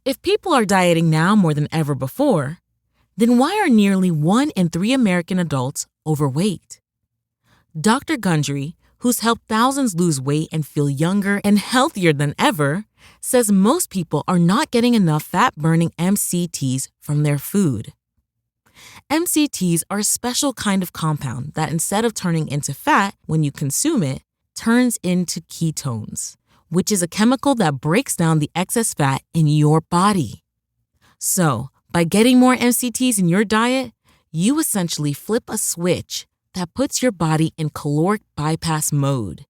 If people are dieting now more than ever before, then why are nearly 1 in 3 American adults overweight? Dr. Gundry, who's helped thousands lose weight and feel younger and healthier than ever, says most people are not getting enough fat-burning MCTs from their food. MCTs are a special kind of compound that instead of turning into fat when you consume it, turns into ketones, which is a chemical that breaks down the excess fat in your body. So, by getting more MCTs in your diet, you essentially flip a switch that puts your body in caloric bypass mode,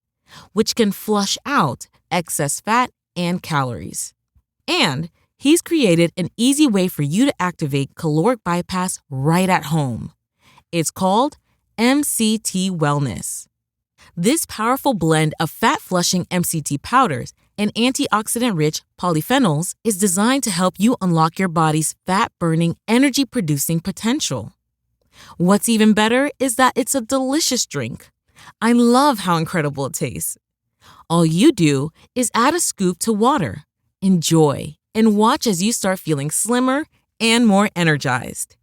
which can flush out excess fat and calories. And he's created an easy way for you to activate caloric bypass right at home. It's called MCT Wellness. This powerful blend of fat-flushing MCT powders and antioxidant-rich polyphenols is designed to help you unlock your body's fat-burning, energy-producing potential. What's even better is that it's a delicious drink. I love how incredible it tastes. All you do is add a scoop to water, enjoy, and watch as you start feeling slimmer and more energized.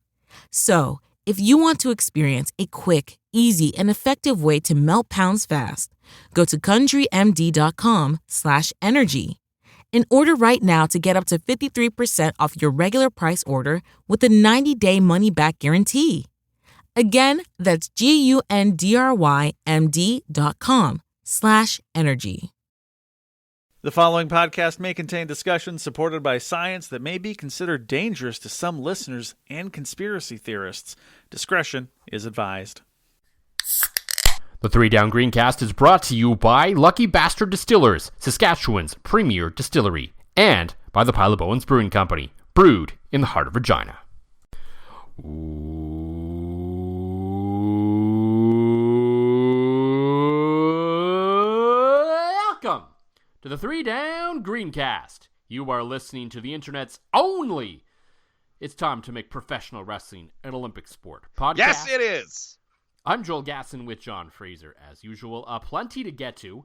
So, if you want to experience a quick, easy, and effective way to melt pounds fast, go to GundryMD.com/energy and order right now to get up to 53% off your regular price order with a 90-day money-back guarantee. Again, that's GUNDRYMD.com/energy. The following podcast may contain discussions supported by science that may be considered dangerous to some listeners and conspiracy theorists. Discretion is advised. The 3 Down Greencast is brought to you by Lucky Bastard Distillers, Saskatchewan's premier distillery, and by the Pile of Bones Brewing Company, brewed in the heart of Regina. Welcome to the 3 Down Greencast. You are listening to the internet's only It's Time to Make Professional Wrestling an Olympic Sport podcast. Yes, it is. I'm Joel Gasson with John Fraser, as usual. Plenty to get to.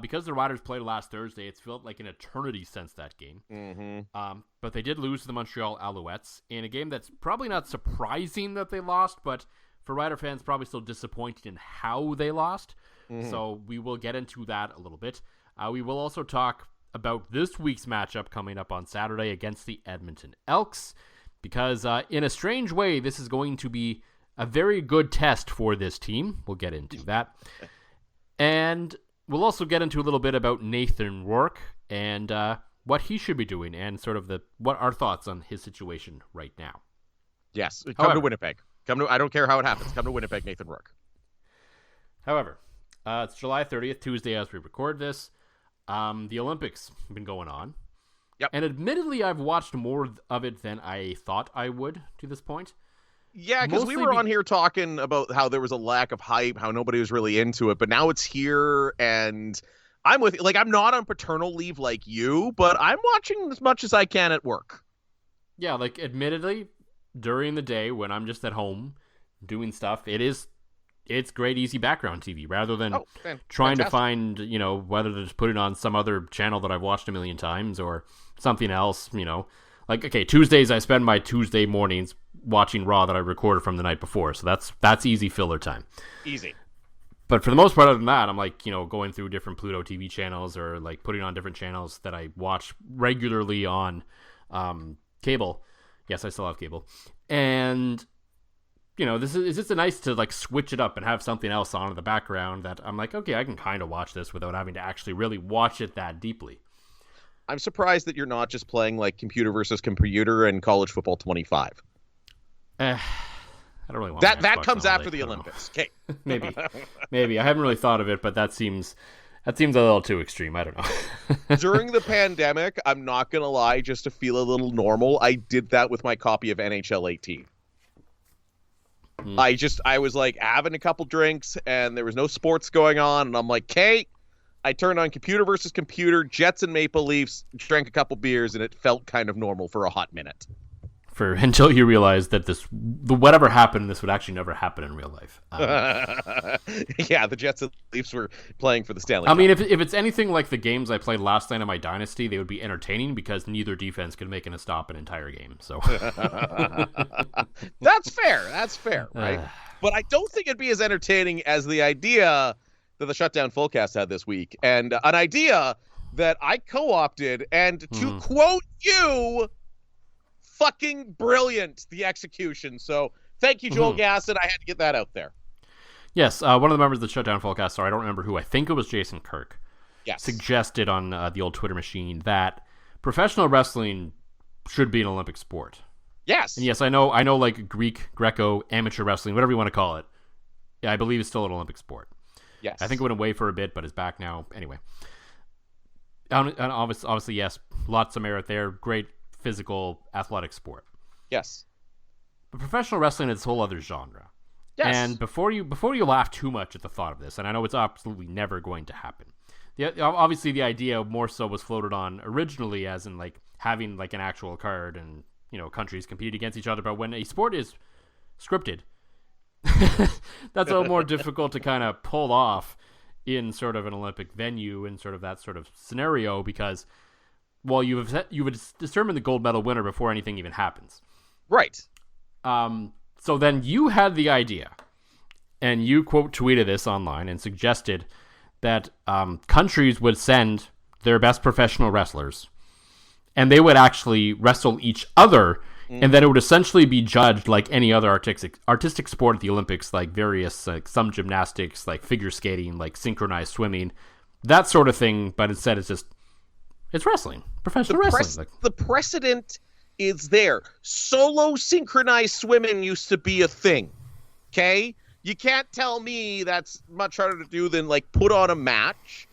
Because the Riders played last Thursday, it's felt like an eternity since that game. Mm-hmm. But they did lose to the Montreal Alouettes in a game that's probably not surprising that they lost, but for Rider fans, probably still disappointed in how they lost. Mm-hmm. So we will get into that a little bit. We will also talk about this week's matchup coming up on Saturday against the Edmonton Elks, because in a strange way, this is going to be a very good test for this team. We'll get into that. And we'll also get into a little bit about Nathan Rourke and what he should be doing and sort of what our thoughts on his situation right now. Yes, come to Winnipeg. I don't care how it happens. Come to Winnipeg, Nathan Rourke. However, it's July 30th, Tuesday as we record this. The Olympics have been going on. Yep. And admittedly, I've watched more of it than I thought I would to this point. Yeah, because we were on here talking about how there was a lack of hype, how nobody was really into it, but now it's here, and I'm with you. Like, I'm not on paternal leave like you, but I'm watching as much as I can at work. Yeah, like, admittedly, during the day when I'm just at home doing stuff, it's great, easy background TV, rather than trying to find, whether to just put it on some other channel that I've watched a million times or something else, Like, okay, Tuesdays, I spend my Tuesday mornings watching Raw that I recorded from the night before, so that's easy filler time. Easy. But for the most part, other than that, I'm like, going through different Pluto TV channels or like putting on different channels that I watch regularly on cable. Yes, I still have cable. And, it's just nice to like switch it up and have something else on in the background that I'm like, okay, I can kind of watch this without having to actually really watch it that deeply. I'm surprised that you're not just playing like computer versus computer and college football 25. I don't really want that comes after the Olympics. Okay, maybe I haven't really thought of it, but that seems a little too extreme. I don't know. During the pandemic, I'm not gonna lie, just to feel a little normal, I did that with my copy of NHL 18. I was like having a couple drinks and there was no sports going on, and I'm like, Kate. I turned on computer versus computer, Jets and Maple Leafs, drank a couple beers, and it felt kind of normal for a hot minute. until you realize that whatever happened, this would actually never happen in real life. Yeah, the Jets and Leafs were playing for the Stanley Cup. I mean, if it's anything like the games I played last night in my Dynasty, they would be entertaining because neither defense could make a stop an entire game. So That's fair, right? But I don't think it'd be as entertaining as the idea that the Shutdown Fullcast had this week, and an idea that I co-opted, and to quote you, fucking brilliant, the execution. So thank you, Joel Gasson. I had to get that out there. Yes, one of the members of the Shutdown Fullcast, sorry, I don't remember who, I think it was Jason Kirk, suggested on the old Twitter machine that professional wrestling should be an Olympic sport. Yes. And yes, I know like Greek, Greco, amateur wrestling, whatever you want to call it, yeah, I believe it's still an Olympic sport. Yes. I think it went away for a bit, but is back now. Anyway. And obviously, yes, lots of merit there. Great physical, athletic sport. Yes. But professional wrestling is a whole other genre. Yes. And before you laugh too much at the thought of this, and I know it's absolutely never going to happen. Obviously, the idea more so was floated on originally as in like having like an actual card and, you know, countries compete against each other. But when a sport is scripted, that's a little more difficult to kind of pull off in sort of an Olympic venue in sort of that sort of scenario because, well, you would determine the gold medal winner before anything even happens. Right. So then you had the idea, and you quote tweeted this online and suggested that countries would send their best professional wrestlers, and they would actually wrestle each other. And then it would essentially be judged like any other artistic sport at the Olympics, like various, like some gymnastics, like figure skating, like synchronized swimming, that sort of thing. But instead, it's wrestling, professional wrestling. The precedent is there. Solo synchronized swimming used to be a thing. Okay, you can't tell me that's much harder to do than like put on a match.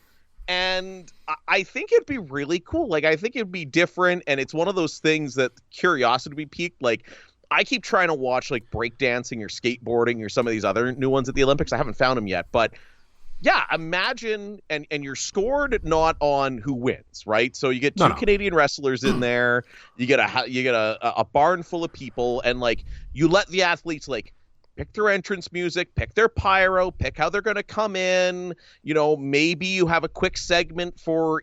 And I think it'd be really cool. Like, I think it'd be different. And it's one of those things that curiosity would be piqued. Like, I keep trying to watch like breakdancing or skateboarding or some of these other new ones at the Olympics. I haven't found them yet. But yeah, imagine, and you're scored not on who wins, right? So you get two Canadian wrestlers in there. You get a barn full of people. And like, you let the athletes like pick their entrance music, pick their pyro, pick how they're going to come in. You know, maybe you have a quick segment for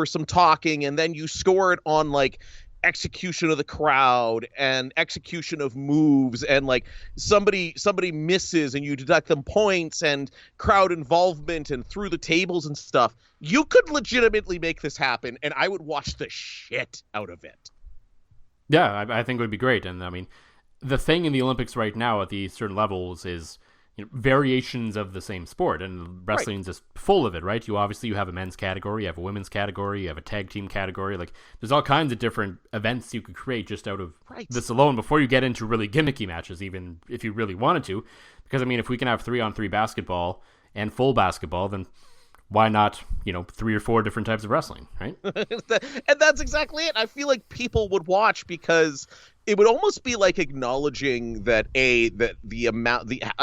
some talking, and then you score it on like execution of the crowd and execution of moves, and like somebody misses and you deduct them points, and crowd involvement and through the tables and stuff. You could legitimately make this happen, and I would watch the shit out of it. Yeah, I think it would be great. And I mean, the thing in the Olympics right now at these certain levels is, you know, variations of the same sport, and wrestling's just full of it, right? You have a men's category, you have a women's category, you have a tag team category. Like, there's all kinds of different events you could create just out of this alone before you get into really gimmicky matches, even if you really wanted to. Because, I mean, if we can have 3-on-3 basketball and full basketball, then why not, 3 or 4 different types of wrestling, right? And that's exactly it. I feel like people would watch because it would almost be like acknowledging that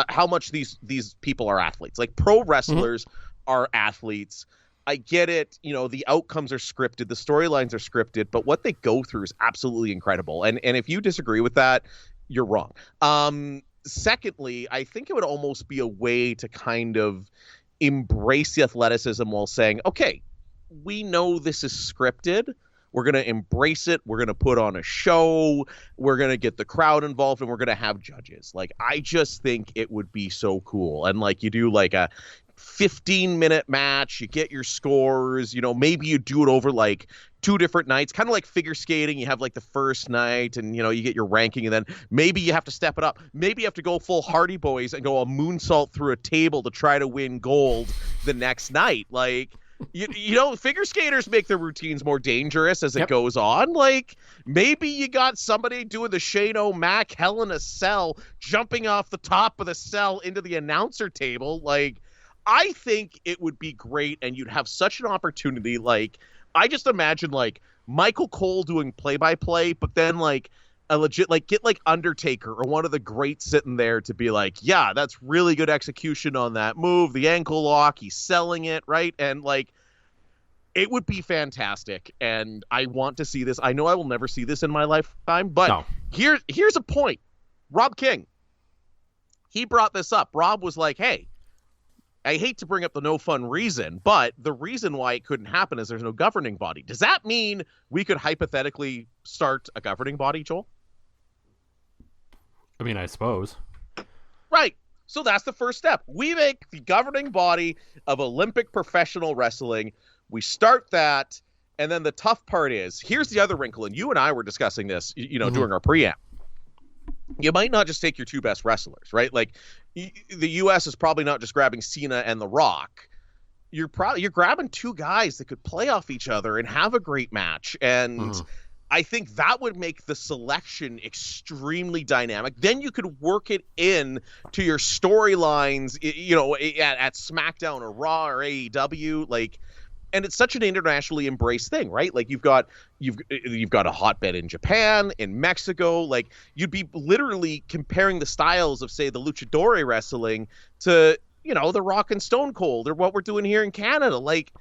how much these people are athletes. Like, pro wrestlers are athletes. I get it. The outcomes are scripted, the storylines are scripted, but what they go through is absolutely incredible. And if you disagree with that, you're wrong. Secondly, I think it would almost be a way to kind of embrace the athleticism while saying, okay, we know this is scripted. We're going to embrace it. We're going to put on a show. We're going to get the crowd involved, and we're going to have judges. Like, I just think it would be so cool. And like, you do like a 15-minute match, you get your scores, maybe you do it over like 2 different nights, kind of like figure skating. You have like the first night and, you get your ranking, and then maybe you have to step it up. Maybe you have to go full Hardy Boys and go a moonsault through a table to try to win gold the next night. Like, figure skaters make their routines more dangerous as it goes on. Like, maybe you got somebody doing the Shane O'Mac Hell in a Cell, jumping off the top of the cell into the announcer table. Like, I think it would be great, and you'd have such an opportunity. Like, I just imagine like Michael Cole doing play-by-play, but then like a legit, like, get like Undertaker or one of the greats sitting there to be like, yeah, that's really good execution on that move, the ankle lock, he's selling it, right? And like, it would be fantastic, and I want to see this. I know I will never see this in my lifetime, but Here's a point. Rob King, he brought this up. Rob was like, hey, I hate to bring up the no fun reason, but the reason why it couldn't happen is there's no governing body. Does that mean we could hypothetically start a governing body, Joel? I mean, I suppose. Right. So that's the first step. We make the governing body of Olympic professional wrestling. We start that. And then the tough part is, here's the other wrinkle. And you and I were discussing this, during our preamp. You might not just take your two best wrestlers, right? Like the U.S. is probably not just grabbing Cena and The Rock. You're grabbing two guys that could play off each other and have a great match. And I think that would make the selection extremely dynamic. Then you could work it in to your storylines, at SmackDown or Raw or AEW, and it's such an internationally embraced thing, right? Like you've got a hotbed in Japan, in Mexico. Like you'd be literally comparing the styles of, say, the luchador wrestling to, the Rock and Stone Cold or what we're doing here in Canada. Like,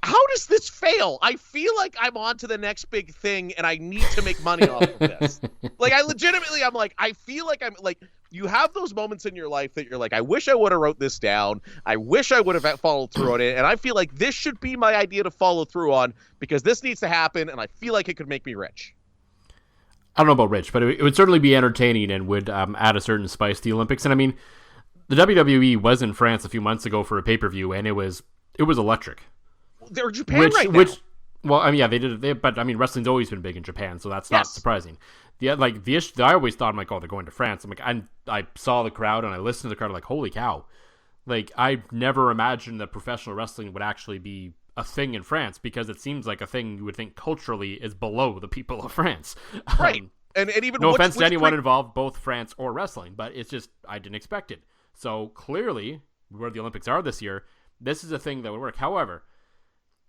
how does this fail? I feel like I'm on to the next big thing and I need to make money off of this. I feel like you have those moments in your life that you're like, I wish I would have wrote this down. I wish I would have followed through on it. And I feel like this should be my idea to follow through on because this needs to happen. And I feel like it could make me rich. I don't know about rich, but it would certainly be entertaining and would add a certain spice to the Olympics. And I mean, the WWE was in France a few months ago for a pay-per-view and it was electric. They're Japan right now. Well, I mean, yeah, they did it. But I mean, wrestling's always been big in Japan, so that's not surprising. The issue, I always thought, I'm like, oh, they're going to France. I'm like, I saw the crowd and I listened to the crowd. I'm like, holy cow! Like, I never imagined that professional wrestling would actually be a thing in France because it seems like a thing you would think culturally is below the people of France. Right. And even no offense to anyone involved, both France or wrestling, but it's just I didn't expect it. So clearly, where the Olympics are this year, this is a thing that would work. However,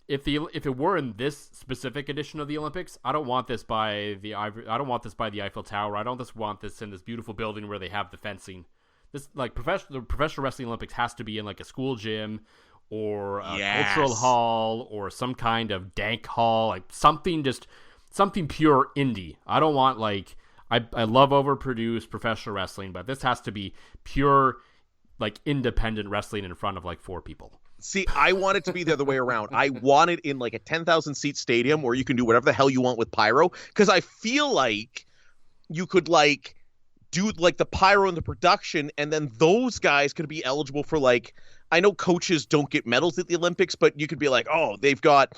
if it were in this specific edition of the Olympics, I don't want this by the Eiffel Tower. I don't just want this in this beautiful building where they have the fencing. This the professional wrestling Olympics has to be in like a school gym or a cultural hall or some kind of dank hall, like something pure indie. I don't want I love overproduced professional wrestling, but this has to be pure independent wrestling in front of 4 people. See, I want it to be the other way around. I want it in a 10,000 seat stadium where you can do whatever the hell you want with pyro. Because I feel like you could do the pyro and the production, and then those guys could be eligible for I know coaches don't get medals at the Olympics, but you could be like, oh, they've got,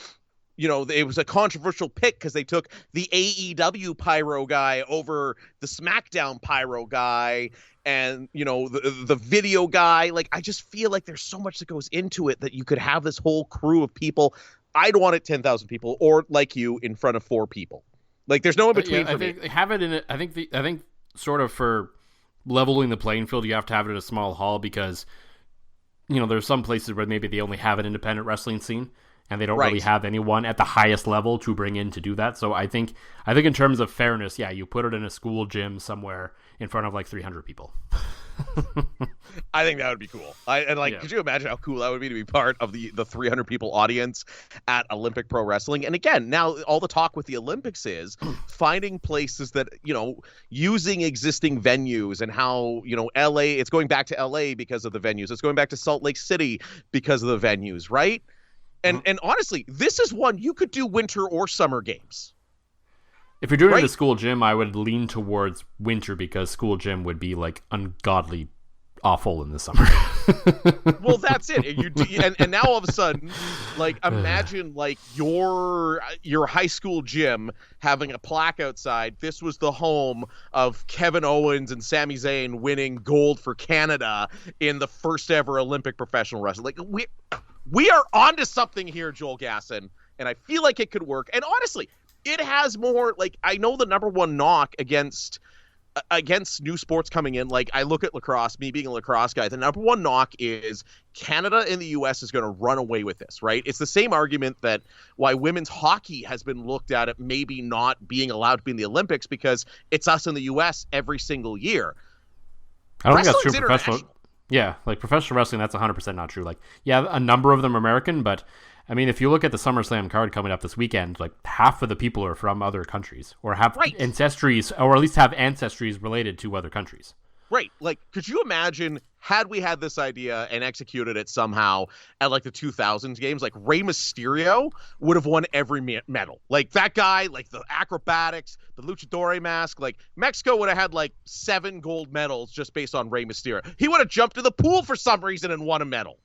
it was a controversial pick because they took the AEW pyro guy over the SmackDown pyro guy. And, the video guy, I just feel like there's so much that goes into it that you could have this whole crew of people. I'd want it 10,000 people or like you in front of 4 people. There's no in between for me. Have it in it. I think sort of for leveling the playing field, you have to have it in a small hall because, there's some places where maybe they only have an independent wrestling scene and they don't really have anyone at the highest level to bring in to do that. So I think in terms of fairness, you put it in a school gym somewhere in front of 300 people. I think that would be cool. Could you imagine how cool that would be to be part of the 300 people audience at Olympic Pro Wrestling? And again, now all the talk with the Olympics is finding places that, using existing venues and how, LA, it's going back to LA because of the venues. It's going back to Salt Lake City because of the venues, right? And honestly, this is one you could do winter or summer games. If you're doing it in a school gym, I would lean towards winter because school gym would be ungodly awful in the summer. Well, that's it. And now all of a sudden, imagine your high school gym having a plaque outside. This was the home of Kevin Owens and Sami Zayn winning gold for Canada in the first ever Olympic professional wrestling. We are onto something here, Joel Gasson, and I feel like it could work. And honestly, it has more, I know the number one knock against new sports coming in, I look at lacrosse, me being a lacrosse guy, the number one knock is Canada and the U.S. is going to run away with this, right? It's the same argument that why women's hockey has been looked at maybe not being allowed to be in the Olympics because it's us in the U.S. every single year. I don't think that's true professional. Yeah, professional wrestling, that's 100% not true. A number of them are American, but I mean, if you look at the SummerSlam card coming up this weekend, like half of the people are from other countries or have ancestries, or at least have ancestries related to other countries. Right. Like, could you imagine had we had this idea and executed it somehow at like the 2000s games, like Rey Mysterio would have won every medal. Like that guy, like the acrobatics, the luchador mask, like Mexico would have had like 7 gold medals just based on Rey Mysterio. He would have jumped to the pool for some reason and won a medal.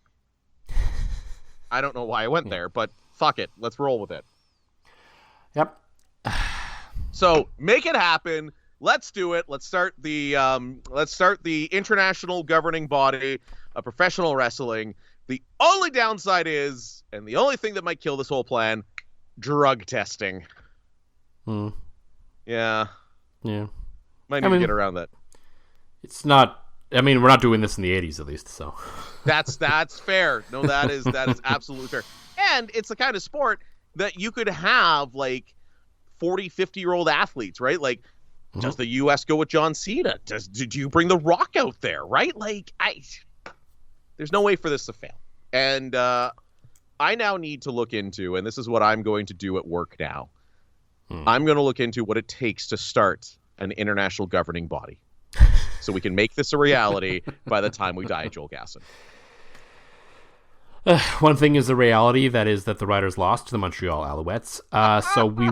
I don't know why I went there, but fuck it. Let's roll with it. Yep. So make it happen. Let's do it. Let's start the international governing body of professional wrestling. The only downside is, and the only thing that might kill this whole plan, drug testing. Yeah. Might need to get around that. It's not. I mean, we're not doing this in the 80s, at least. So that's fair. No, that is absolutely fair. And it's the kind of sport that you could have like 40, 50-year-old athletes, right? Like, does the U.S. go with John Cena? Did you bring The Rock out there, right? Like, there's no way for this to fail. And I now need to look into, and this is what I'm going to do at work now, I'm going to look into what it takes to start an international governing body so we can make this a reality by the time we die, Joel Gasson. One thing is the reality, that is that the Riders lost to the Montreal Alouettes. So we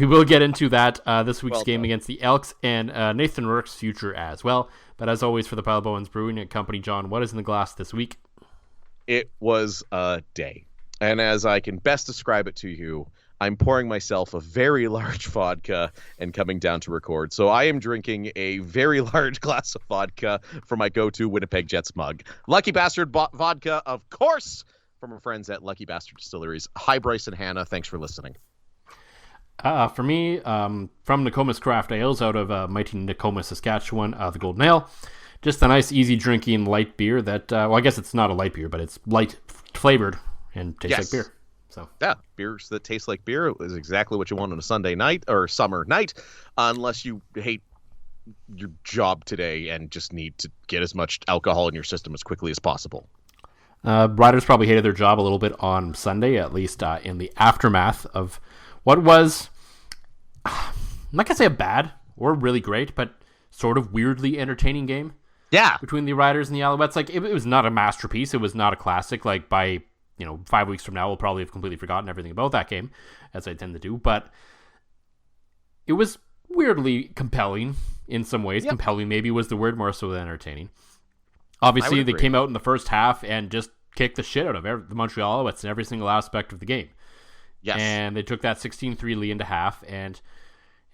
will get into that this week's game against the Elks and Nathan Rourke's future as well. But as always, for the Pile Bowens Brewing and Company, John, what is in the glass this week? It was a day. And as I can best describe it to you, I'm pouring myself a very large vodka and coming down to record. So I am drinking a very large glass of vodka from my go-to Winnipeg Jets mug. Lucky Bastard vodka, of course, from our friends at Lucky Bastard Distilleries. Hi, Bryce and Hannah. Thanks for listening. For me, from Nokomis Craft Ales out of mighty Nokomis, Saskatchewan, the Golden Ale. Just a nice, easy drinking light beer that, I guess it's not a light beer, but it's light flavored and tastes like beer. So yeah, beers that taste like beer is exactly what you want on a Sunday night or summer night, unless you hate your job today and just need to get as much alcohol in your system as quickly as possible. Riders probably hated their job a little bit on Sunday, at least in the aftermath of what was, I'm not going to say a bad or really great, but sort of weirdly entertaining game. Yeah. Between the Riders and the Alouettes. Like, it was not a masterpiece. It was not a classic. Like, by 5 weeks from now, we'll probably have completely forgotten everything about that game, as I tend to do. But it was weirdly compelling in some ways. Yep. Compelling maybe was the word, more so than entertaining. Obviously, they came out in the first half and just kicked the shit out of the Montreal Alouettes in every single aspect of the game. Yes. And they took that 16-3 lead into half, and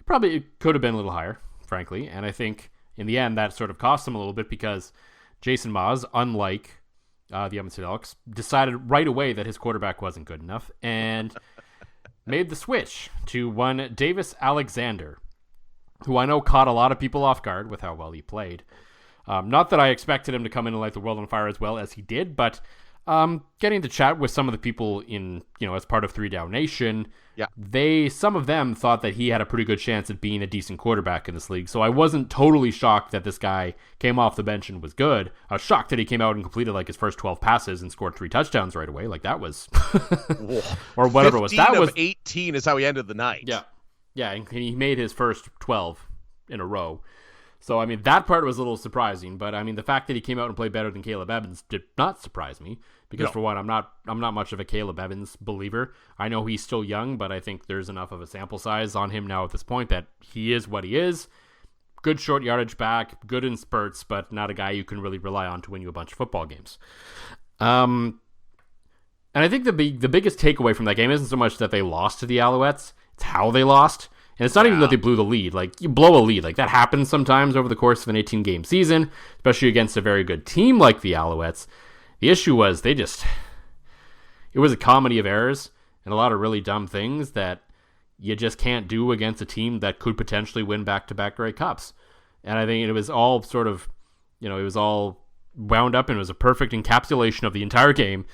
it could have been a little higher, frankly. And I think in the end, that sort of cost them a little bit because Jason Maas, unlike the Edmonton Elks, decided right away that his quarterback wasn't good enough and made the switch to one Davis Alexander, who I know caught a lot of people off guard with how well he played. Not that I expected him to come in and light the world on fire as well as he did, but getting to chat with some of the people in, as part of 3 Down Nation, some of them thought that he had a pretty good chance at being a decent quarterback in this league. So I wasn't totally shocked that this guy came off the bench and was good. I was shocked that he came out and completed like his first 12 passes and scored 3 touchdowns right away. Like that was, or whatever it was. That was 18 is how he ended the night. Yeah, and he made his first 12 in a row. So, I mean, that part was a little surprising, but I mean, the fact that he came out and played better than Caleb Evans did not surprise me because for one, I'm not much of a Caleb Evans believer. I know he's still young, but I think there's enough of a sample size on him now at this point that he is what he is. Good short yardage back, good in spurts, but not a guy you can really rely on to win you a bunch of football games. And I think the biggest takeaway from that game isn't so much that they lost to the Alouettes, it's how they lost. And it's not even that they blew the lead. Like, you blow a lead. Like, that happens sometimes over the course of an 18-game season, especially against a very good team like the Alouettes. The issue was it was a comedy of errors and a lot of really dumb things that you just can't do against a team that could potentially win back-to-back Grey Cups. And I think it was all sort of, it was all wound up and it was a perfect encapsulation of the entire game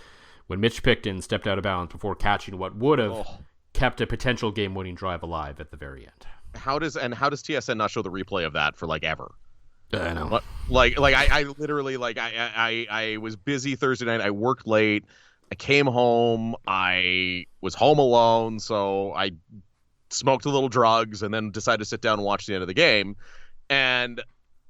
when Mitch Picton stepped out of bounds before catching what would have kept a potential game-winning drive alive at the very end. How does TSN not show the replay of that for like ever? I know. I literally I was busy Thursday night. I worked late. I came home. I was home alone, so I smoked a little drugs and then decided to sit down and watch the end of the game. And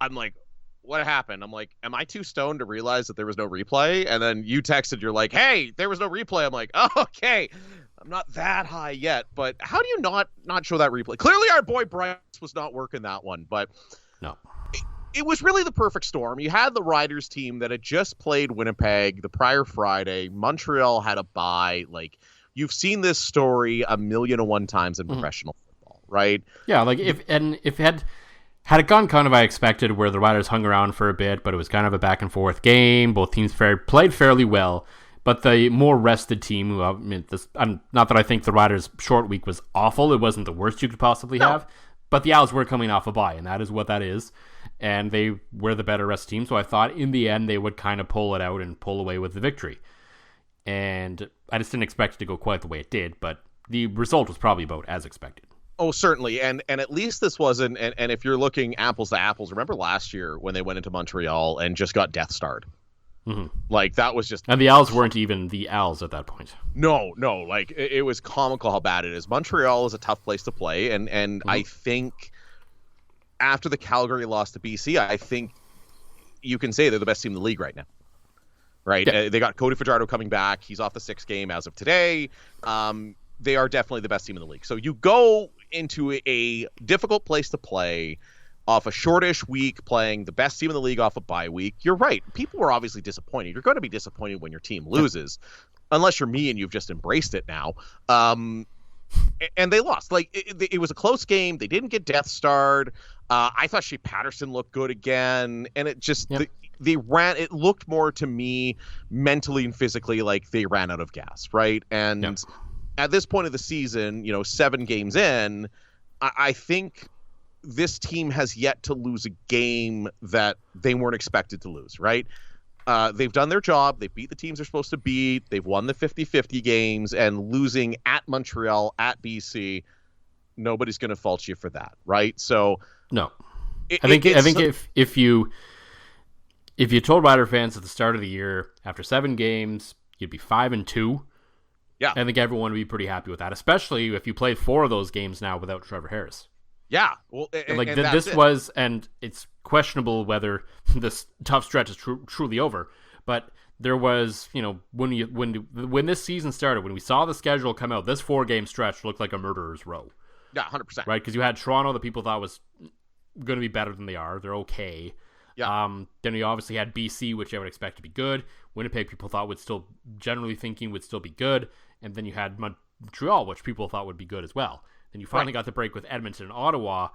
I'm like, what happened? I'm like, am I too stoned to realize that there was no replay? And then you texted, you're like, hey, there was no replay. I'm like, oh, okay. I'm not that high yet, but how do you not show that replay? Clearly our boy Bryce was not working that one, but no. It was really the perfect storm. You had the Riders team that had just played Winnipeg the prior Friday. Montreal had a bye. Like, you've seen this story 1,000,001 times in professional football, right? Yeah, like if it gone kind of I expected, where the Riders hung around for a bit, but it was kind of a back and forth game. Both teams played fairly well, but the more rested team, who not that I think the Riders' short week was awful. It wasn't the worst you could possibly have, but the Owls were coming off a bye, and that is what that is. And they were the better rested team, so I thought in the end they would kind of pull it out and pull away with the victory. And I just didn't expect it to go quite the way it did, but the result was probably about as expected. Oh, certainly. And at least this wasn't, and if you're looking apples to apples, remember last year when they went into Montreal and just got death starred? Mm-hmm. Like, that was just... And the Owls weren't even the Owls at that point. No. Like, it was comical how bad it is. Montreal is a tough place to play, and mm-hmm. I think after the Calgary loss to BC, I think you can say they're the best team in the league right now. Right? Yeah. They got Cody Fajardo coming back. He's off the 6th game as of today. They are definitely the best team in the league. So you go into a difficult place to play off a shortish week, playing the best team in the league off a bye week. You're right. People were obviously disappointed. You're going to be disappointed when your team loses, unless you're me and you've just embraced it now. And they lost. Like, it was a close game. They didn't get death starred. I thought Shea Patterson looked good again, and it just they ran. It looked more to me mentally and physically like they ran out of gas, right? And at this point of the season, 7 games in, I think this team has yet to lose a game that they weren't expected to lose, right? They've done their job. They beat the teams they're supposed to beat. They've won the 50-50 games, and losing at Montreal, at BC, nobody's going to fault you for that, right? So no, I think if you told Rider fans at the start of the year, after 7 games, you'd be 5-2. Yeah, I think everyone would be pretty happy with that, especially if you play 4 of those games now without Trevor Harris. Yeah, well, and it's questionable whether this tough stretch is truly over. But there was, when this season started, when we saw the schedule come out, this 4-game stretch looked like a murderer's row. Yeah, 100%. Right, because you had Toronto that people thought was going to be better than they are. They're okay. Yeah. Then we obviously had BC, which I would expect to be good. Winnipeg, people thought would still be good. And then you had Montreal, which people thought would be good as well. Then you finally got the break with Edmonton and Ottawa.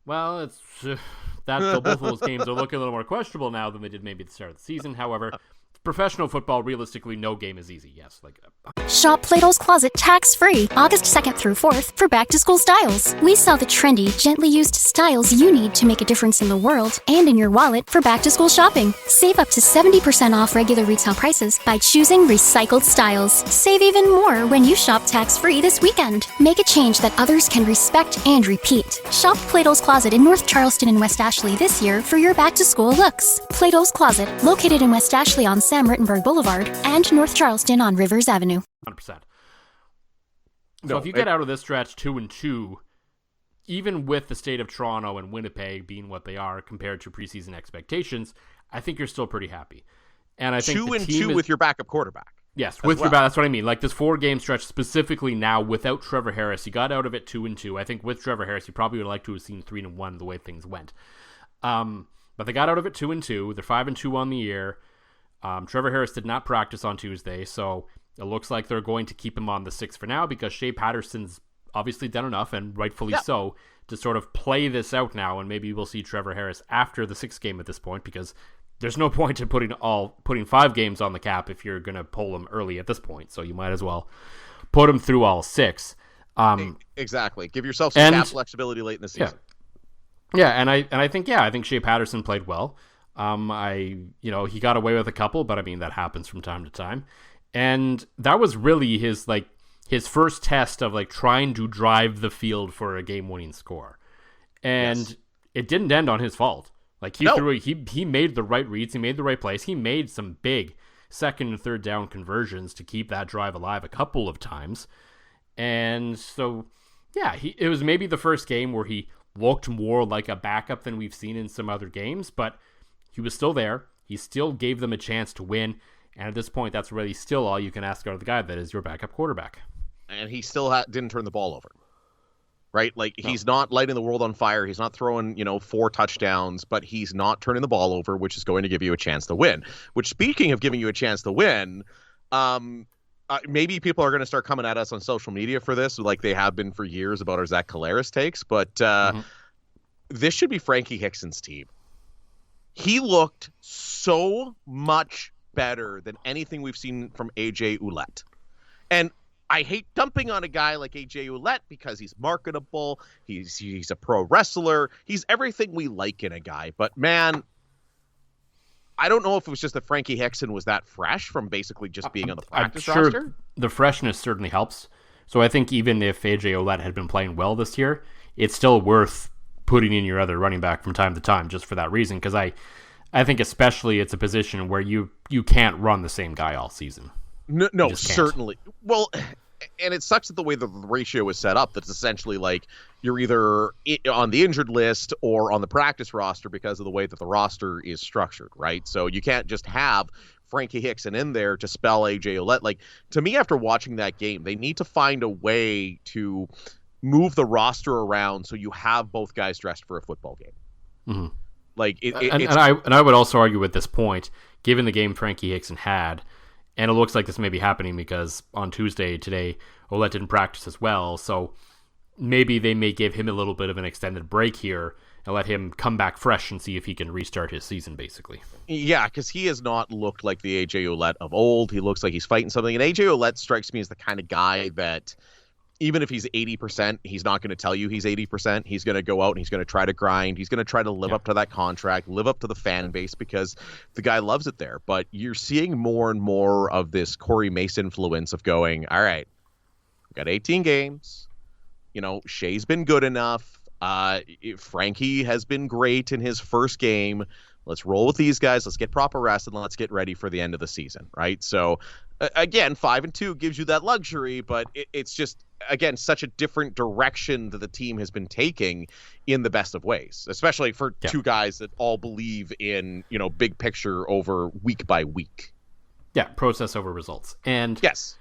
Well, it's both of those games are looking a little more questionable now than they did maybe at the start of the season. However, professional football, realistically, no game is easy. Yes, Shop Plato's Closet tax-free August 2nd through 4th for back-to-school styles. We sell the trendy, gently used styles you need to make a difference in the world and in your wallet for back-to-school shopping. Save up to 70% off regular retail prices by choosing recycled styles. Save even more when you shop tax-free this weekend. Make a change that others can respect and repeat. Shop Plato's Closet in North Charleston and West Ashley this year for your back-to-school looks. Plato's Closet, located in West Ashley on Sam Rittenberg Boulevard and North Charleston on Rivers Avenue. 100%. So if you get out of this stretch 2-2, even with the state of Toronto and Winnipeg being what they are compared to preseason expectations, I think you're still pretty happy. And I think 2-2 with your backup quarterback. Yes, with your back. That's what I mean. Like this 4-game stretch specifically now without Trevor Harris, you got out of it 2-2. I think with Trevor Harris, you probably would like to have seen 3-1 the way things went. But they got out of it 2-2. They're 5-2 on the year. Trevor Harris did not practice on Tuesday, so it looks like they're going to keep him on the 6 for now because Shea Patterson's obviously done enough, and rightfully so, to sort of play this out now, and maybe we'll see Trevor Harris after the 6th game at this point because there's no point in putting 5 games on the cap if you're going to pull him early at this point, so you might as well put him through all 6. Exactly. Give yourself some cap flexibility late in the season. Yeah, and I think Shea Patterson played well. He got away with a couple, but I mean that happens from time to time. And that was really his first test of trying to drive the field for a game-winning score. And it didn't end on his fault. He made the right reads, he made the right plays, he made some big second and third down conversions to keep that drive alive a couple of times. And so, yeah, it was maybe the first game where he looked more like a backup than we've seen in some other games, but he was still there. He still gave them a chance to win. And at this point, that's really still all you can ask out of the guy that is your backup quarterback. And he still didn't turn the ball over, right? Like, he's not lighting the world on fire. He's not throwing, 4 touchdowns, but he's not turning the ball over, which is going to give you a chance to win. Which, speaking of giving you a chance to win, maybe people are going to start coming at us on social media for this, like they have been for years about our Zach Collaros takes, but this should be Frankie Hickson's team. He looked so much better than anything we've seen from AJ Ouellette. And I hate dumping on a guy like AJ Ouellette because he's marketable, he's a pro wrestler, he's everything we like in a guy. But man, I don't know if it was just that Frankie Hickson was that fresh from basically just being on the practice roster. The freshness certainly helps. So I think even if AJ Ouellette had been playing well this year, it's still worth putting in your other running back from time to time just for that reason, because I think especially it's a position where you can't run the same guy all season. No, certainly. Well, and it sucks that the way the ratio is set up, that's essentially like you're either on the injured list or on the practice roster because of the way that the roster is structured, right? So you can't just have Frankie Hickson in there to spell AJ Ouellette. Like, to me, after watching that game, they need to find a way to move the roster around so you have both guys dressed for a football game. Mm-hmm. Like, I would also argue at this point, given the game Frankie Hickson had, and it looks like this may be happening because on Tuesday today, Ouellette didn't practice as well, so maybe they may give him a little bit of an extended break here and let him come back fresh and see if he can restart his season, basically. Yeah, because he has not looked like the AJ Ouellette of old. He looks like he's fighting something, and AJ Ouellette strikes me as the kind of guy that even if he's 80%, he's not going to tell you he's 80%. He's going to go out and he's going to try to grind. He's going to try to live up to that contract, live up to the fan base because the guy loves it there. But you're seeing more and more of this Corey Mace influence of going, all right, we've got 18 games. Shea's been good enough. Frankie has been great in his first game. Let's roll with these guys. Let's get proper rest and let's get ready for the end of the season, right? So, again, 5-2 gives you that luxury, but it's just, again, such a different direction that the team has been taking in the best of ways, especially for two guys that all believe in, big picture over week by week. Yeah, process over results. And yes,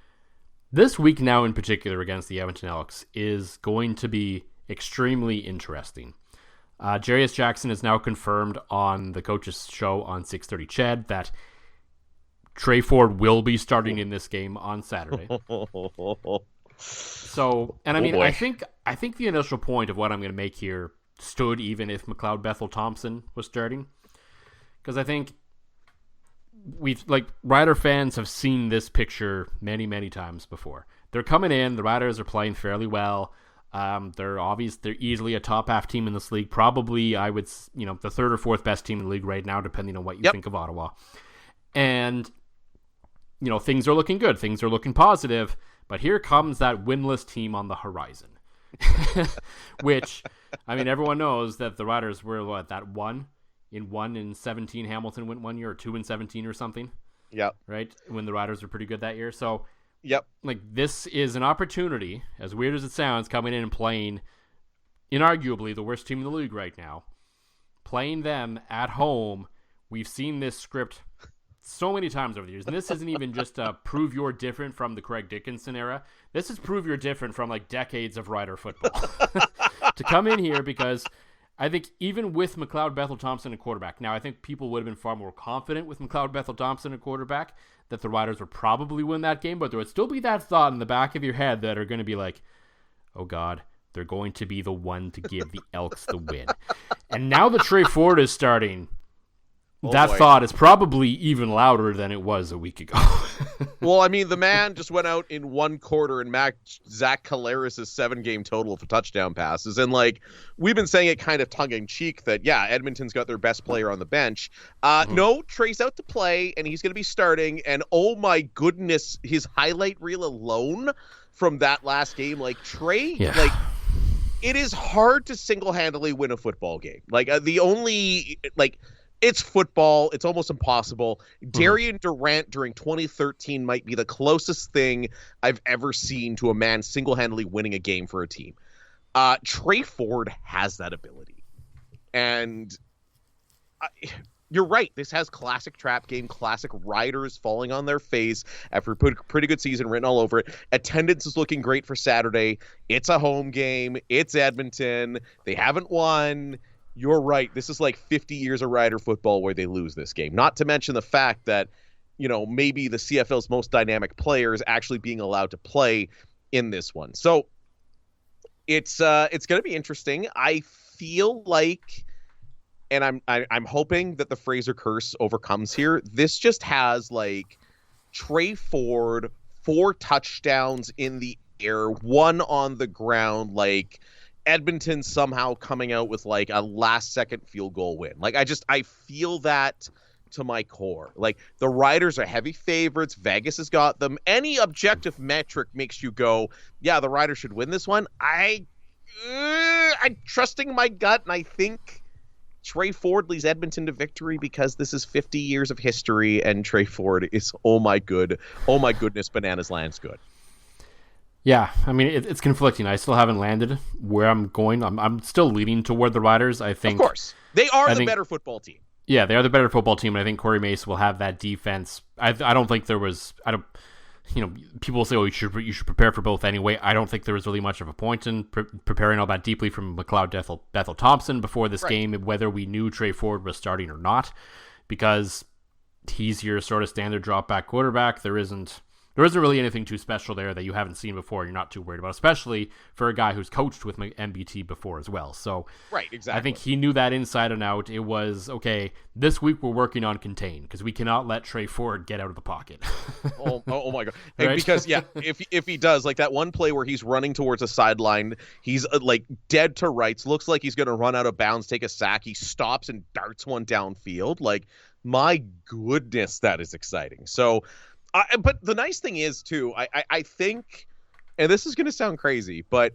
this week now in particular against the Edmonton Elks is going to be extremely interesting. Jarius Jackson is now confirmed on the coach's show on 6:30 CHED that Trey Ford will be starting in this game on Saturday. So, and I mean, I think the initial point of what I'm going to make here stood even if McLeod Bethel-Thompson was starting, because I think Rider fans have seen this picture many, many times before. They're coming in, the Riders are playing fairly well. They're easily a top half team in this league. Probably, I would, the third or fourth best team in the league right now, depending on what you think of Ottawa. And, things are looking good. Things are looking positive. But here comes that winless team on the horizon. Which, I mean, everyone knows that the Riders were, that 1 in 17 Hamilton went 1 year, or 2 in 17 or something. Yep. Right? When the Riders were pretty good that year. So, yep. This is an opportunity, as weird as it sounds, coming in and playing inarguably the worst team in the league right now. Playing them at home. We've seen this script so many times over the years. And this isn't even just a prove you're different from the Craig Dickinson era. This is prove you're different from decades of Rider football. To come in here, because I think even with McLeod Bethel-Thompson at quarterback, now I think people would have been far more confident with McLeod Bethel-Thompson at quarterback that the Riders would probably win that game, but there would still be that thought in the back of your head that are going to be like, oh God, they're going to be the one to give the Elks the win. And now that Trey Ford is starting, thought is probably even louder than it was a week ago. Well, I mean, the man just went out in one quarter and matched Zach Collaros' 7-game total for touchdown passes. And, we've been saying it kind of tongue-in-cheek that, Edmonton's got their best player on the bench. No, Trey's out to play, and he's going to be starting. And, oh, my goodness, his highlight reel alone from that last game, Trey, it is hard to single-handedly win a football game. The only, It's football. It's almost impossible. Darian Durant during 2013 might be the closest thing I've ever seen to a man single-handedly winning a game for a team. Trey Ford has that ability. And you're right. This has classic trap game, classic riders falling on their face after a pretty good season written all over it. Attendance is looking great for Saturday. It's a home game. It's Edmonton. They haven't won. You're right. This is like 50 years of Rider football where they lose this game. Not to mention the fact that, maybe the CFL's most dynamic players actually being allowed to play in this one. So it's going to be interesting. I feel like, and I'm hoping that the Fraser curse overcomes here. This just has like Trey Ford, 4 touchdowns in the air, 1 on the ground, like Edmonton somehow coming out with like a last-second field goal win. Like I feel that to my core. Like the Riders are heavy favorites. Vegas has got them. Any objective metric makes you go, yeah, the Riders should win this one. I'm trusting my gut, and I think Trey Ford leads Edmonton to victory because this is 50 years of history, and Trey Ford is oh my goodness, bananas lands good. Yeah, I mean, it's conflicting. I still haven't landed where I'm going. I'm still leaning toward the Riders. I think, of course, they are the better football team. Yeah, they are the better football team, and I think Corey Mace will have that defense. I don't think there was. People will say, "Oh, you should prepare for both anyway." I don't think there was really much of a point in preparing all that deeply from McLeod Bethel Thompson before this game, whether we knew Trey Ford was starting or not, because he's your sort of standard drop back quarterback. There isn't really anything too special there that you haven't seen before. You're not too worried about, especially for a guy who's coached with MBT before as well. So right, exactly. I think he knew that inside and out. It was, okay, this week we're working on contain because we cannot let Trey Ford get out of the pocket. oh my God. Hey, right? Because, yeah, if he does, like that one play where he's running towards a sideline, he's like dead to rights, looks like he's going to run out of bounds, take a sack. He stops and darts one downfield. Like, my goodness, that is exciting. So, but the nice thing is, too, I think, and this is going to sound crazy, but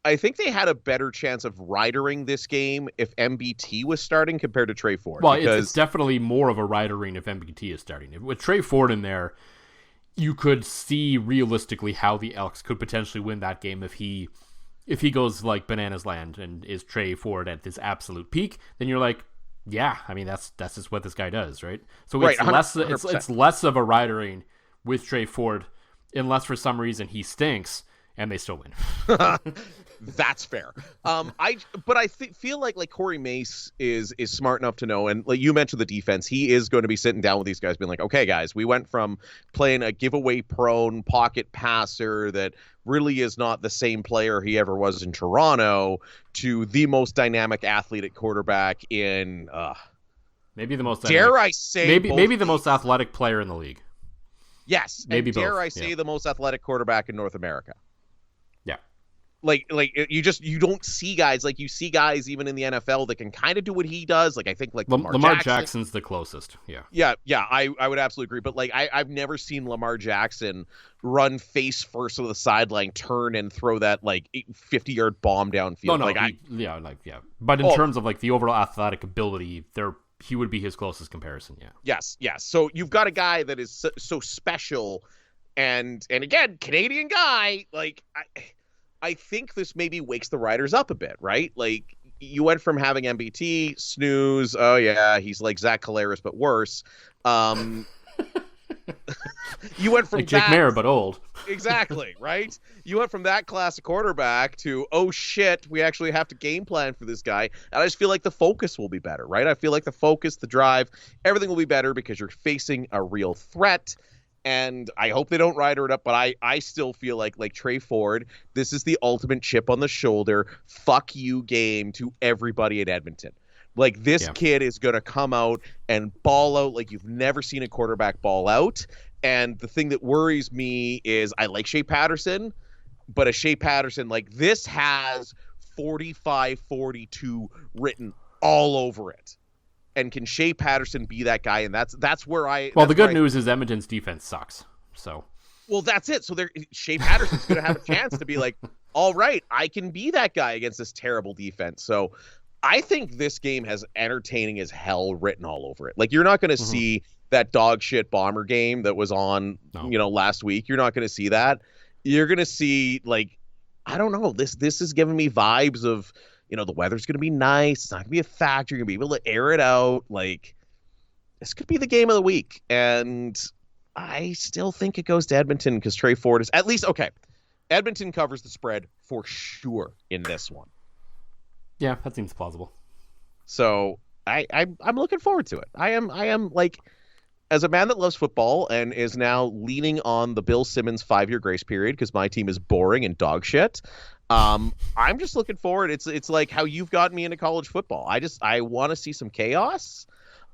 I think they had a better chance of ridering this game if MBT was starting compared to Trey Ford. Well, it's definitely more of a ridering if MBT is starting. With Trey Ford in there, you could see realistically how the Elks could potentially win that game if he goes like bananas land and is Trey Ford at this absolute peak. Then you're like, yeah, I mean that's just what this guy does, right? So it's right, less of a ridering with Trey Ford, unless for some reason he stinks and they still win. That's fair. I feel like Corey Mace is smart enough to know, and like you mentioned the defense, he is going to be sitting down with these guys being like, okay guys, we went from playing a giveaway prone pocket passer that really is not the same player he ever was in Toronto to the most dynamic athlete at quarterback in maybe the most maybe the most athletic player in the league. Yes, maybe and dare both. I say the most athletic quarterback in North America. Yeah. Like you don't see guys like you see guys even in the NFL that can kind of do what he does. Like I think like Lamar Jackson's the closest. Yeah. I would absolutely agree. But like I've never seen Lamar Jackson run face first with the sideline, turn and throw that like 50-yard bomb downfield. But in terms of like the overall athletic ability, he would be his closest comparison. Yeah. Yes. So you've got a guy that is so special, and again, Canadian guy. Like I think this maybe wakes the Riders up a bit, right? Like you went from having MBT snooze. Oh yeah, he's like Zach Collaros but worse. You went from like Jake Mayer but old. Exactly, right? You went from that classic quarterback to, oh shit, we actually have to game plan for this guy. And I just feel like the focus will be better, right? I feel like the focus, the drive, everything will be better because you're facing a real threat. And I hope they don't ride it up, but I still feel like Trey Ford, this is the ultimate chip on the shoulder, fuck you game to everybody at Edmonton. Like this kid is going to come out and ball out like you've never seen a quarterback ball out. And the thing that worries me is I like Shea Patterson, but a Shea Patterson like this has 45-42 written all over it. And can Shea Patterson be that guy? And that's where I. Well, the good news is Edmonton's defense sucks. So. Well, that's it. So Shea Patterson's going to have a chance to be like, all right, I can be that guy against this terrible defense. So I think this game has entertaining as hell written all over it. Like, you're not going to see that dog shit Bomber game that was on, last week. You're not going to see that. You're going to see, like, I don't know. This is giving me vibes of, the weather's going to be nice. It's not going to be a factor. You're going to be able to air it out. Like, this could be the game of the week. And I still think it goes to Edmonton because Trey Ford is at least, okay, Edmonton covers the spread for sure in this one. Yeah, that seems plausible. So I'm looking forward to it. I am like, as a man that loves football and is now leaning on the Bill Simmons 5-year grace period because my team is boring and dog shit. I'm just looking forward. It's like how you've gotten me into college football. I want to see some chaos.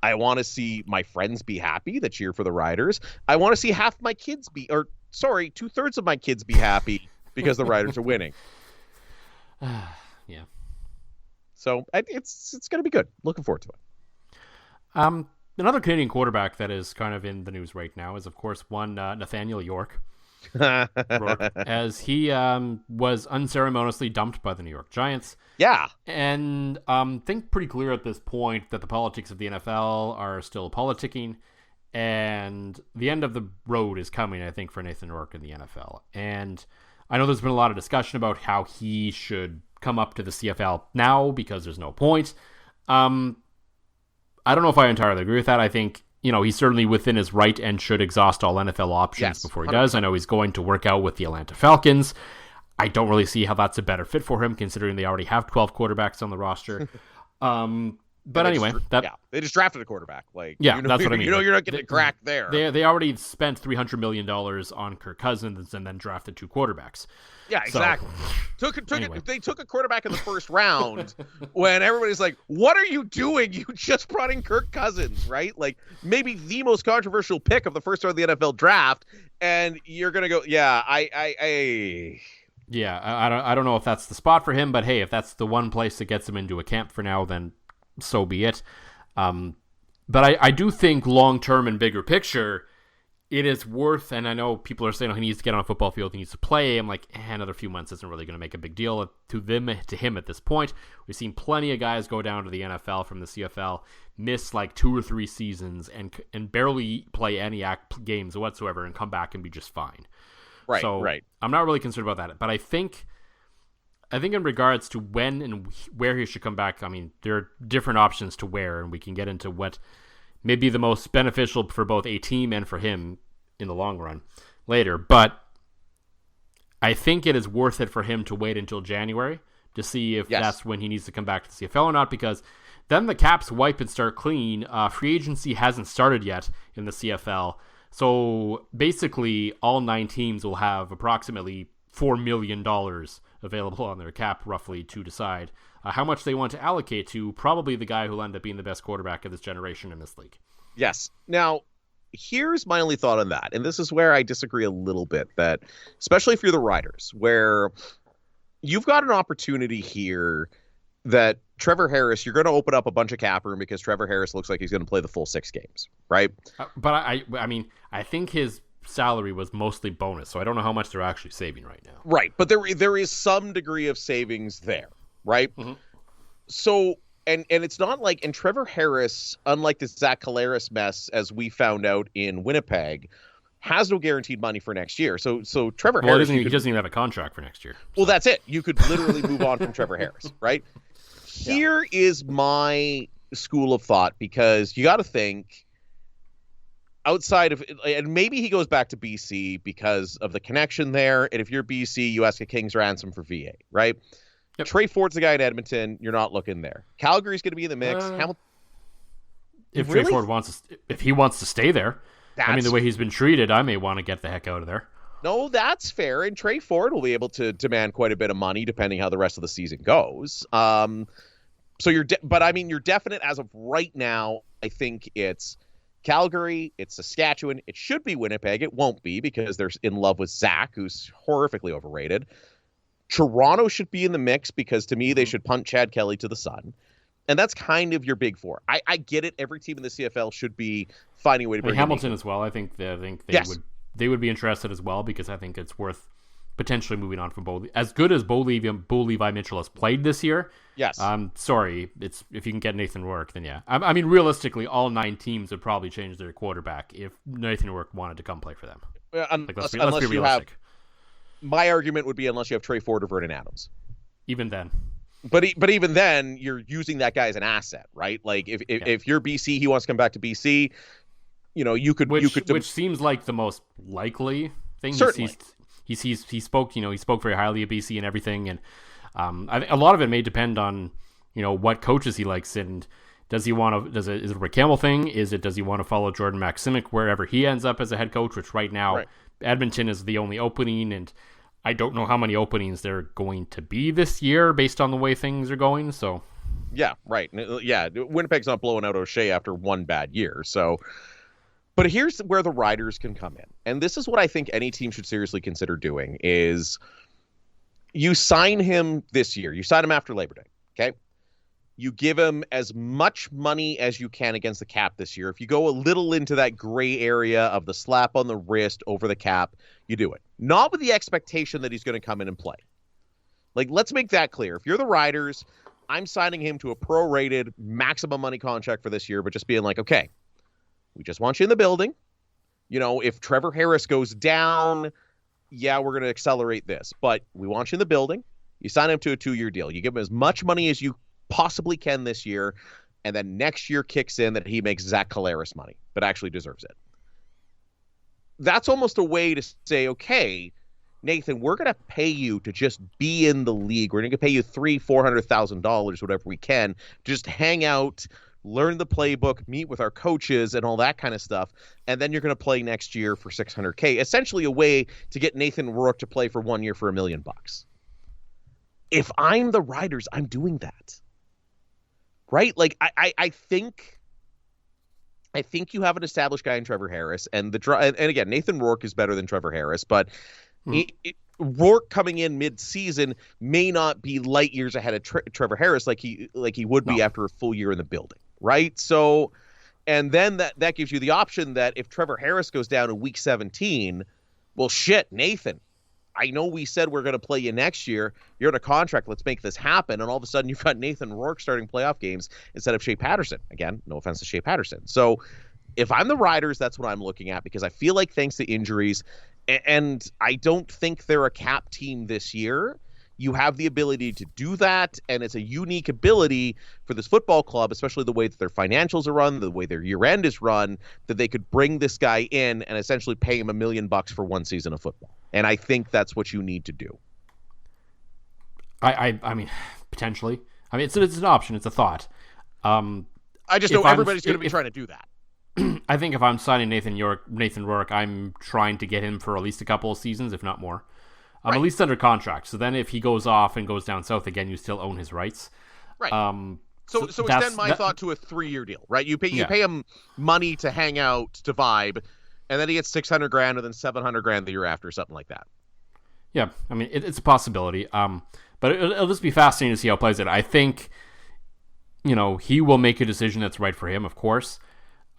I want to see my friends be happy that cheer for the Riders. I want to see half my kids 2/3 of my kids be happy because the Riders are winning. Yeah. So it's going to be good. Looking forward to it. Another Canadian quarterback that is kind of in the news right now is, of course, one Nathaniel Rourke, as he was unceremoniously dumped by the New York Giants. Yeah. And think pretty clear at this point that the politics of the NFL are still politicking, and the end of the road is coming, I think, for Nathan Rourke in the NFL. And I know there's been a lot of discussion about how he should come up to the CFL now because there's no point. I don't know if I entirely agree with that. I think, he's certainly within his right and should exhaust all NFL options before he 100%. Does. I know he's going to work out with the Atlanta Falcons. I don't really see how that's a better fit for him, considering they already have 12 quarterbacks on the roster. But anyway, they just drafted a quarterback. Like, that's what I mean. You're not getting cracked there. They already spent $300 million on Kirk Cousins and then drafted 2 quarterbacks. Yeah, exactly. Anyway. They took a quarterback in the first round when everybody's like, "What are you doing? You just brought in Kirk Cousins, right? Like, maybe the most controversial pick of the first round of the NFL draft, and you're gonna go, yeah, Yeah, I don't know if that's the spot for him, but hey, if that's the one place that gets him into a camp for now, then so be it. But I do think long-term and bigger picture, it is worth, and I know people are saying, he needs to get on a football field, he needs to play. I'm like, another few months isn't really going to make a big deal to him at this point. We've seen plenty of guys go down to the NFL from the CFL, miss like 2 or 3 seasons, and barely play any games whatsoever, and come back and be just fine. Right, so right. I'm not really concerned about that. But I think in regards to when and where he should come back, I mean, there are different options to where, and we can get into what may be the most beneficial for both a team and for him in the long run later. But I think it is worth it for him to wait until January to see if that's when he needs to come back to the CFL or not, because then the caps wipe and start clean. Free agency hasn't started yet in the CFL. So basically, all 9 teams will have approximately $4 million available on their cap, roughly, to decide how much they want to allocate to probably the guy who will end up being the best quarterback of this generation in this league. Yes. Now, here's my only thought on that, and this is where I disagree a little bit, that especially if you're the Riders, where you've got an opportunity here that Trevor Harris, you're going to open up a bunch of cap room because Trevor Harris looks like he's going to play the full 6 games, right? But I mean, I think his salary was mostly bonus, so I don't know how much they're actually saving right now. Right, but there is some degree of savings there, right? Mm-hmm. So, and it's not like, and Trevor Harris, unlike the Zach Collaros mess, as we found out in Winnipeg, has no guaranteed money for next year. So Trevor Harris... he doesn't even have a contract for next year. So. Well, that's it. You could literally move on from Trevor Harris, right? Here is my school of thought, because you got to think outside of, and maybe he goes back to BC because of the connection there. And if you're BC, you ask a king's ransom for VA, right? Yep. Trey Ford's the guy in Edmonton. You're not looking there. Calgary's going to be in the mix. If Trey Ford wants to stay there, I mean, the way he's been treated, I may want to get the heck out of there. No, that's fair. And Trey Ford will be able to demand quite a bit of money depending how the rest of the season goes. So you're definite as of right now. I think it's Calgary, it's Saskatchewan. It should be Winnipeg. It won't be because they're in love with Zach, who's horrifically overrated. Toronto should be in the mix because to me, they should punt Chad Kelly to the sun. And that's kind of your big 4. I get it. Every team in the CFL should be finding a way to bring Hamilton as well. I think they would be interested as well, because I think it's worth potentially moving on from Bo. As good as Bo Levi Mitchell has played this year, yes. Sorry, if you can get Nathan Rourke, then yeah. I mean, realistically, all 9 teams would probably change their quarterback if Nathan Rourke wanted to come play for them. Let's be realistic. My argument would be unless you have Trey Ford or Vernon Adams. Even then. But even then, you're using that guy as an asset, right? Like if you're BC, he wants to come back to BC. You could which seems like the most likely thing. Certainly. He spoke very highly of BC and everything, and I think a lot of it may depend on what coaches he likes, and does he want to? Is it a Rick Campbell thing? Does he want to follow Jordan Maximic wherever he ends up as a head coach? Which right now Edmonton is the only opening, and I don't know how many openings there are going to be this year based on the way things are going. So yeah, right, yeah, Winnipeg's not blowing out O'Shea after one bad year, so. But here's where the Riders can come in. And this is what I think any team should seriously consider doing is you sign him this year. You sign him after Labor Day, okay? You give him as much money as you can against the cap this year. If you go a little into that gray area of the slap on the wrist over the cap, you do it. Not with the expectation that he's going to come in and play. Like, let's make that clear. If you're the Riders, I'm signing him to a prorated maximum money contract for this year, but just being like, okay, we just want you in the building. If Trevor Harris goes down, yeah, we're going to accelerate this. But we want you in the building. You sign him to a 2-year deal. You give him as much money as you possibly can this year, and then next year kicks in that he makes Zach Collaros money, but actually deserves it. That's almost a way to say, okay, Nathan, we're going to pay you to just be in the league. We're going to pay you $300,000-$400,000, whatever we can, just hang out, learn the playbook, meet with our coaches and all that kind of stuff. And then you're going to play next year for $600K, essentially a way to get Nathan Rourke to play for 1 year for $1 million. If I'm the Riders, I'm doing that. Right? Like I think you have an established guy in Trevor Harris, and again, Nathan Rourke is better than Trevor Harris, but Rourke coming in mid-season may not be light years ahead of Trevor Harris like he would be after a full year in the building, right? So, and then that gives you the option that if Trevor Harris goes down in week 17, well, shit, Nathan, I know we said we're going to play you next year. You're in a contract. Let's make this happen. And all of a sudden, you've got Nathan Rourke starting playoff games instead of Shea Patterson. Again, no offense to Shea Patterson. So if I'm the Riders, that's what I'm looking at, because I feel like thanks to injuries, and I don't think they're a cap team this year, you have the ability to do that, and it's a unique ability for this football club, especially the way that their financials are run, the way their year-end is run, that they could bring this guy in and essentially pay him $1 million for one season of football. And I think that's what you need to do. I mean, potentially. I mean, it's an option. It's a thought. I just know everybody's going to be trying to do that. I think if I'm signing Nathan Rourke, I'm trying to get him for at least a couple of seasons, if not more. At least under contract. So then if he goes off and goes down south again, you still own his rights. Right. So extend my thought to a 3-year deal, right? You pay him money to hang out, to vibe, and then he gets $600,000 and then $700,000 the year after, something like that. Yeah, I mean, it's a possibility. But it'll just be fascinating to see how it plays it. I think, he will make a decision that's right for him, of course.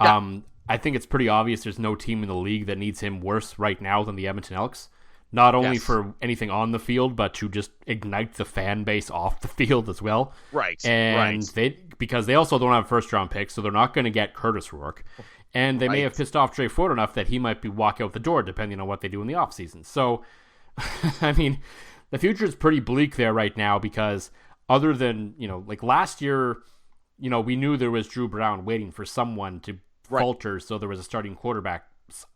Yeah. I think it's pretty obvious there's no team in the league that needs him worse right now than the Edmonton Elks. Not only for anything on the field, but to just ignite the fan base off the field as well. Right. And because they also don't have first-round picks, so they're not going to get Curtis Rourke. And they may have pissed off Trey Ford enough that he might be walk out the door, depending on what they do in the offseason. So, I mean, the future is pretty bleak there right now, because other than, like last year, we knew there was Drew Brown waiting for someone to falter, so there was a starting quarterback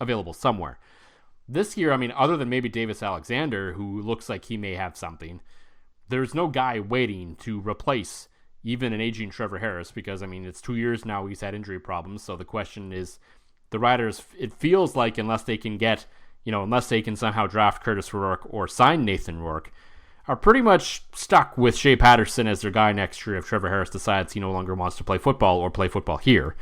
available somewhere. This year, I mean, other than maybe Davis Alexander, who looks like he may have something, there's no guy waiting to replace even an aging Trevor Harris, because, I mean, it's 2 years now he's had injury problems. So the question is, the Riders, it feels like unless they can somehow draft Curtis Rourke or sign Nathan Rourke, are pretty much stuck with Shea Patterson as their guy next year if Trevor Harris decides he no longer wants to play football or play football here.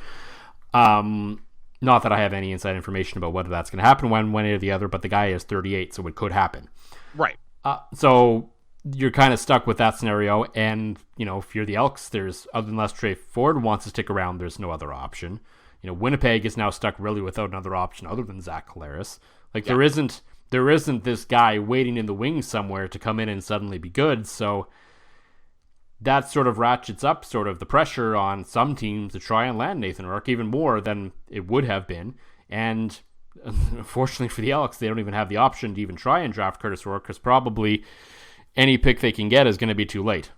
Not that I have any inside information about whether that's going to happen one way or the other, but the guy is 38, so it could happen. Right. So you're kind of stuck with that scenario, and, if you're the Elks, unless Trey Ford wants to stick around, there's no other option. Winnipeg is now stuck really without another option other than Zach Collaros. There isn't there isn't this guy waiting in the wings somewhere to come in and suddenly be good. So that sort of ratchets up sort of the pressure on some teams to try and land Nathan Rourke even more than it would have been. And unfortunately for the Elks, they don't even have the option to even try and draft Curtis Rourke, because probably any pick they can get is going to be too late,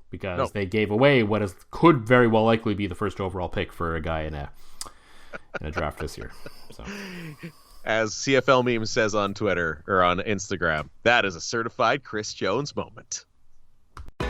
because they gave away what could very well likely be the first overall pick for a guy in a draft this year. So, as CFL Meme says on Twitter or on Instagram, that is a certified Chris Jones moment.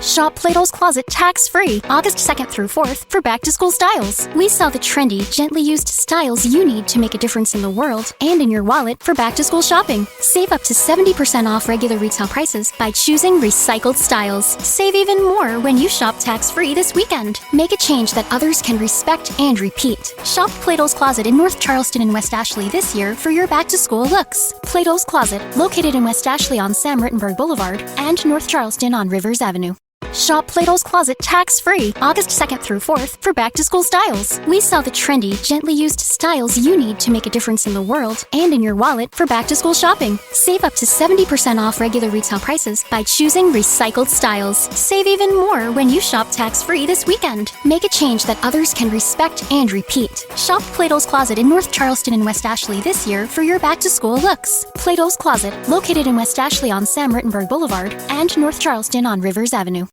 Shop Plato's Closet tax-free August 2nd through 4th for back-to-school styles. We sell the trendy, gently used styles you need to make a difference in the world and in your wallet for back-to-school shopping. Save up to 70% off regular retail prices by choosing recycled styles. Save even more when you shop tax-free this weekend. Make a change that others can respect and repeat. Shop Plato's Closet in North Charleston and West Ashley this year for your back-to-school looks. Plato's Closet, located in West Ashley on Sam Rittenberg Boulevard and North Charleston on Rivers Avenue. Shop Plato's Closet tax-free August 2nd through 4th for back-to-school styles. We sell the trendy, gently used styles you need to make a difference in the world and in your wallet for back-to-school shopping. Save up to 70% off regular retail prices by choosing recycled styles. Save even more when you shop tax-free this weekend. Make a change that others can respect and repeat. Shop Plato's Closet in North Charleston and West Ashley this year for your back-to-school looks. Plato's Closet, located in West Ashley on Sam Rittenberg Boulevard and North Charleston on Rivers Avenue.